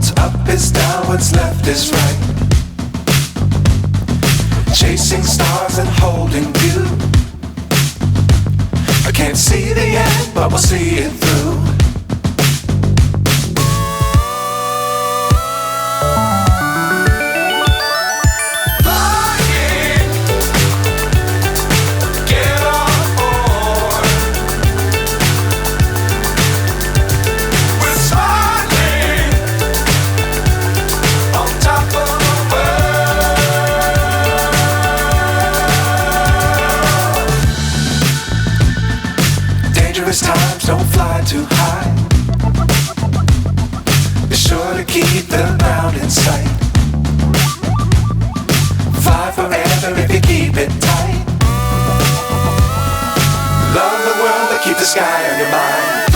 What's up is down, what's left is right. Chasing stars and holding you. I can't see the end, but we'll see it through. Times don't fly too high. Be sure to keep the ground in sight. Fly forever if you keep it tight. Love the world but keep the sky on your mind.